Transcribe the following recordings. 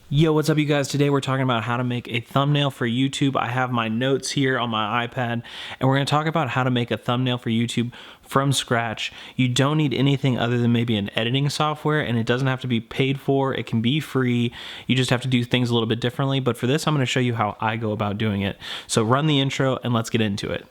Yo, what's up you guys? Today we're talking about how to make a thumbnail for YouTube. I have my notes here on my iPad and we're going to talk about how to make a thumbnail for YouTube from scratch. You don't need anything other than maybe an editing software, and it doesn't have to be paid for. It can be free. You just have to do things a little bit differently. But for this, I'm going to show you how I go about doing it. So run the intro and let's get into it.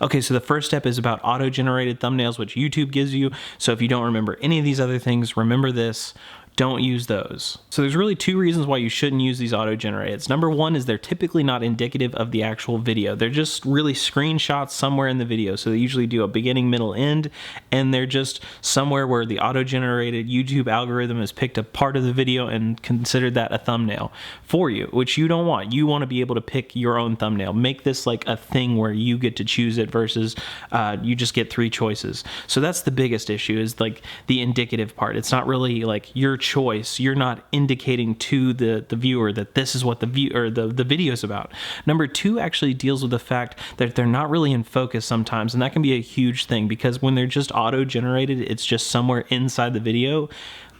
Okay, so the first step is about auto-generated thumbnails, which YouTube gives you. So if you don't remember any of these other things, remember this. Don't use those. So there's really two reasons why you shouldn't use these auto-generated. Number one is they're typically not indicative of the actual video. They're just really screenshots somewhere in the video. So they usually do a beginning, middle, end, and they're just somewhere where the auto-generated YouTube algorithm has picked a part of the video and considered that a thumbnail for you, which you don't want. You want to be able to pick your own thumbnail. Make this like a thing where you get to choose it versus you just get three choices. So that's the biggest issue, is like the indicative part. It's not really like your choice. You're not indicating to the viewer that this is what the video is about. Number two actually deals with the fact that they're not really in focus sometimes, and that can be a huge thing because when they're just auto-generated, it's just somewhere inside the video.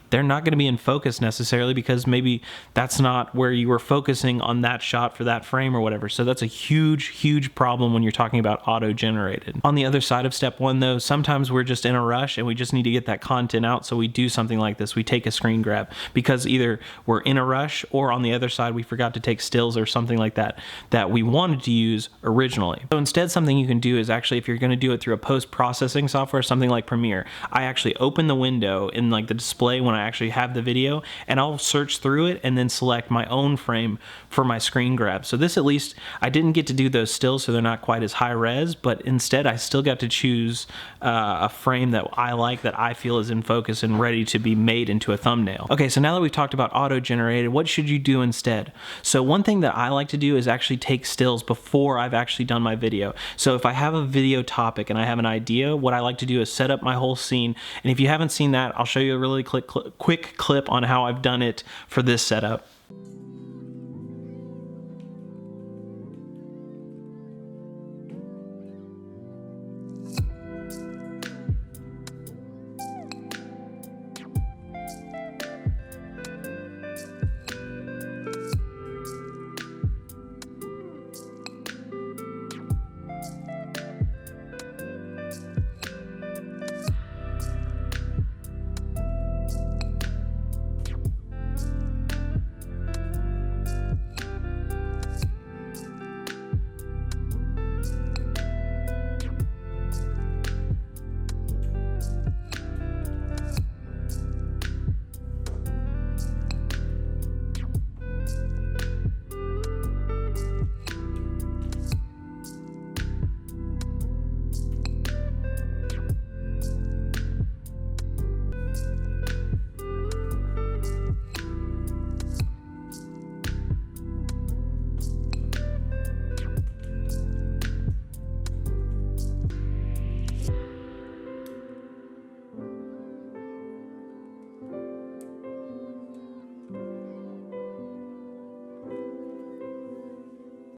They're not going to be in focus necessarily because maybe that's not where you were focusing on that shot for that frame or whatever. So that's a huge problem when you're talking about auto-generated. On the other side of step one though, sometimes we're just in a rush and we just need to get that content out. So we do something like this. We take a screen grab because either we're in a rush or on the other side, we forgot to take stills or something like that that we wanted to use originally. So instead, something you can do is actually, if you're going to do it through a post-processing software, something like Premiere, I actually open the window in like the display when I actually have the video, and I'll search through it and then select my own frame for my screen grab. So this, at least I didn't get to do those stills, so they're not quite as high res, but instead I still got to choose a frame that I like, that I feel is in focus and ready to be made into a thumbnail. Okay, so now that we've talked about auto-generated, what should you do instead? So one thing that I like to do is actually take stills before I've actually done my video. So if I have a video topic and I have an idea, what I like to do is set up my whole scene, and if you haven't seen that, I'll show you a really quick clip on how I've done it for this setup.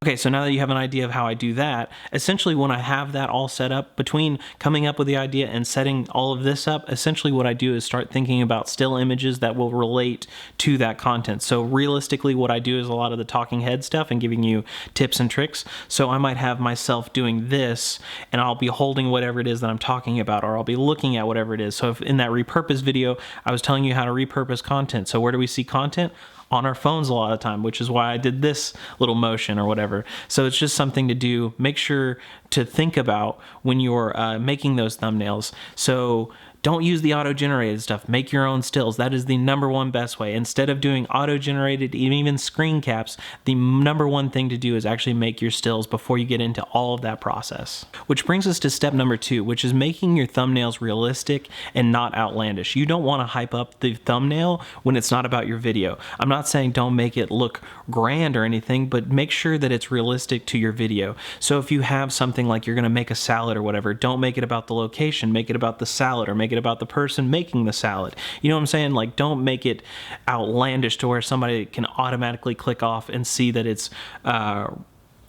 Okay, so now that you have an idea of how I do that, essentially when I have that all set up, between coming up with the idea and setting all of this up, essentially what I do is start thinking about still images that will relate to that content. So realistically, what I do is a lot of the talking head stuff and giving you tips and tricks. So I might have myself doing this and I'll be holding whatever it is that I'm talking about, or I'll be looking at whatever it is. So if in that repurpose video, I was telling you how to repurpose content. So where do we see content? On our phones a lot of the time, which is why I did this little motion or whatever. So it's just something to do. Make sure to think about when you're making those thumbnails. So don't use the auto-generated stuff. Make your own stills. That is the #1 best way. Instead of doing auto-generated, even screen caps, the #1 thing to do is actually make your stills before you get into all of that process. Which brings us to step number 2, which is making your thumbnails realistic and not outlandish. You don't want to hype up the thumbnail when it's not about your video. I'm not saying don't make it look grand or anything, but make sure that it's realistic to your video. So if you have something like you're going to make a salad or whatever, don't make it about the location. Make it about the salad, or make it about the person making the salad. You know what I'm saying? Like, don't make it outlandish to where somebody can automatically click off and see that it's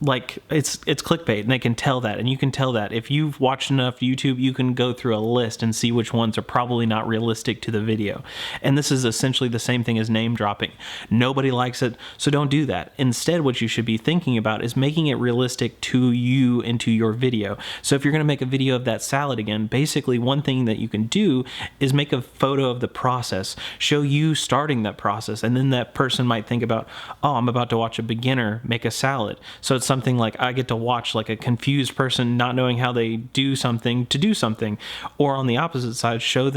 like it's clickbait, and they can tell that, and you can tell that. If you've watched enough YouTube, you can go through a list and see which ones are probably not realistic to the video. And this is essentially the same thing as name dropping. Nobody likes it, so don't do that. Instead, what you should be thinking about is making it realistic to you and to your video. So if you're going to make a video of that salad again, basically one thing that you can do is make a photo of the process, show you starting that process, and then that person might think about, oh, I'm about to watch a beginner make a salad. So it's something like I get to watch like a confused person not knowing how they do something to do something. Or on the opposite side, show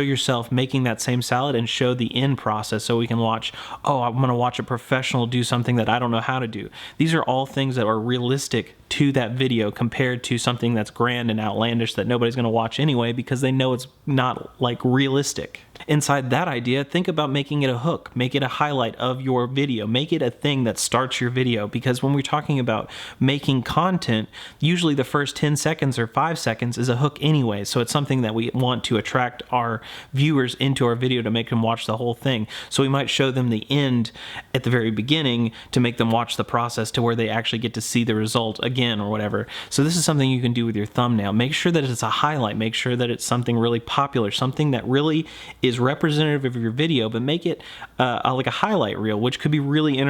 yourself making that same salad and show the end process, so we can watch, oh, I'm going to watch a professional do something that I don't know how to do. These are all things that are realistic to that video compared to something that's grand and outlandish that nobody's going to watch anyway because they know it's not like realistic. Inside that idea, think about making it a hook, make it a highlight of your video, make it a thing that starts your video, because when we're talking about making content, usually the first 10 seconds or 5 seconds is a hook anyway, so it's something that we want to attract our viewers into our video to make them watch the whole thing. So we might show them the end at the very beginning to make them watch the process to where they actually get to see the result again or whatever. So this is something you can do with your thumbnail. Make sure that it's a highlight, make sure that it's something really popular, something that really is representative of your video, but make it like a highlight reel, which could be really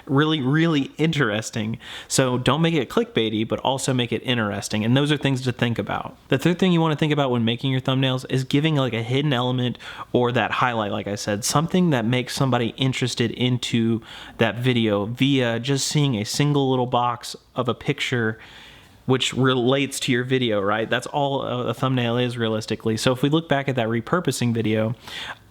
really interesting. So don't make it clickbaity, but also make it interesting. And those are things to think about. The third thing you want to think about when making your thumbnails is giving like a hidden element or that highlight, like I said, something that makes somebody interested into that video via just seeing a single little box of a picture which relates to your video, right? That's all a thumbnail is realistically. So if we look back at that repurposing video,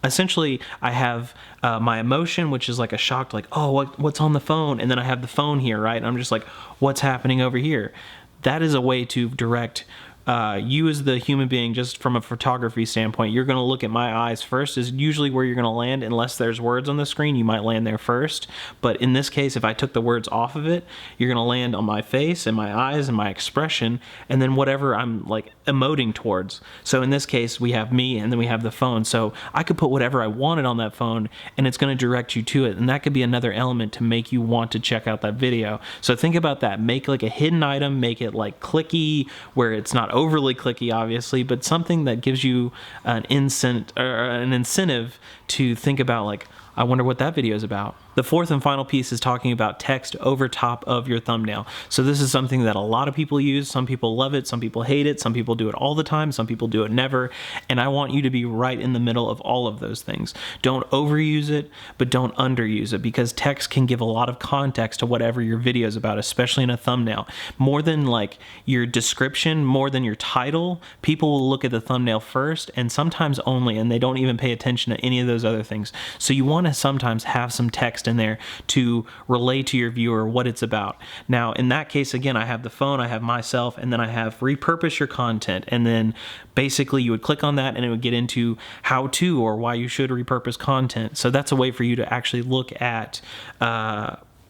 essentially I have my emotion, which is like a shocked, like, oh, what's on the phone? And then I have the phone here, right? And I'm just like, what's happening over here? That is a way to direct you as the human being, just from a photography standpoint. You're going to look at my eyes first is usually where you're going to land. Unless there's words on the screen, you might land there first. But in this case, if I took the words off of it, you're going to land on my face and my eyes and my expression, and then whatever I'm like emoting towards. So in this case, we have me and then we have the phone. So I could put whatever I wanted on that phone and it's going to direct you to it. And that could be another element to make you want to check out that video. So think about that. Make like a hidden item, make it like clicky where it's not overly clicky, obviously, but something that gives you an incentive to think about, like, I wonder what that video is about. The fourth and final piece is talking about text over top of your thumbnail. So this is something that a lot of people use. Some people love it, some people hate it, some people do it all the time, some people do it never, and I want you to be right in the middle of all of those things. Don't overuse it, but don't underuse it, because text can give a lot of context to whatever your video is about, especially in a thumbnail. More than like your description, more than your title, people will look at the thumbnail first, and sometimes only, and they don't even pay attention to any of those other things. So you want to sometimes have some text in there to relay to your viewer what it's about. Now, in that case, again, I have the phone, I have myself, and then I have repurpose your content. And then basically you would click on that and it would get into how to or why you should repurpose content. So that's a way for you to actually look at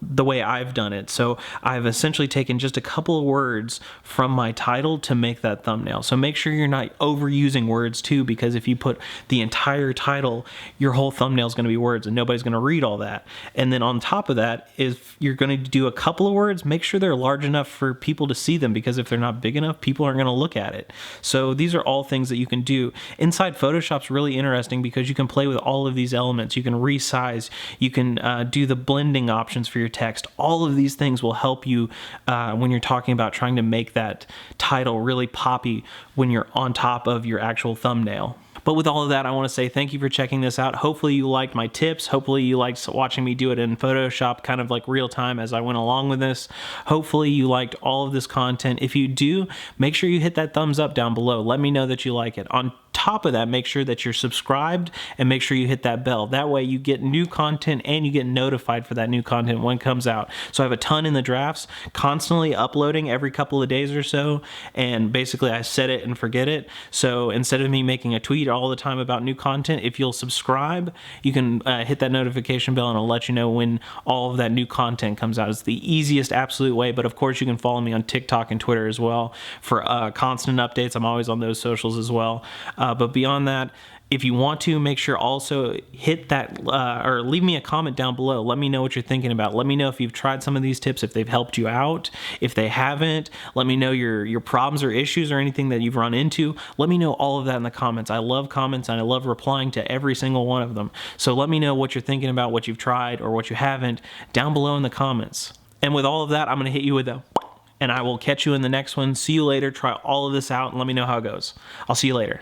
the way I've done it. So I've essentially taken just a couple of words from my title to make that thumbnail. So make sure you're not overusing words too, because if you put the entire title, your whole thumbnail is going to be words and nobody's going to read all that. And then on top of that, if you're going to do a couple of words, make sure they're large enough for people to see them, because if they're not big enough, people aren't going to look at it. So these are all things that you can do. Inside Photoshop's really interesting because you can play with all of these elements. You can resize, you can do the blending options for your text. All of these things will help you when you're talking about trying to make that title really poppy when you're on top of your actual thumbnail. But with all of that, I want to say thank you for checking this out. Hopefully you liked my tips. Hopefully you liked watching me do it in Photoshop kind of like real time as I went along with this. Hopefully you liked all of this content. If you do, make sure you hit that thumbs up down below. Let me know that you like it. On top of that, make sure that you're subscribed and make sure you hit that bell. That way you get new content and you get notified for that new content when it comes out. So I have a ton in the drafts, constantly uploading every couple of days or so, and basically I set it and forget it. So instead of me making a tweet all the time about new content, if you'll subscribe, you can hit that notification bell and it'll let you know when all of that new content comes out. It's the easiest absolute way, but of course you can follow me on TikTok and Twitter as well for constant updates. I'm always on those socials as well. But beyond that, if you want to, make sure also hit that or leave me a comment down below. Let me know what you're thinking about. Let me know if you've tried some of these tips, if they've helped you out. If they haven't, let me know your problems or issues or anything that you've run into. Let me know all of that in the comments. I love comments and I love replying to every single one of them. So let me know what you're thinking about, what you've tried or what you haven't down below in the comments. And with all of that, I'm going to hit you with a and I will catch you in the next one. See you later. Try all of this out and let me know how it goes. I'll see you later.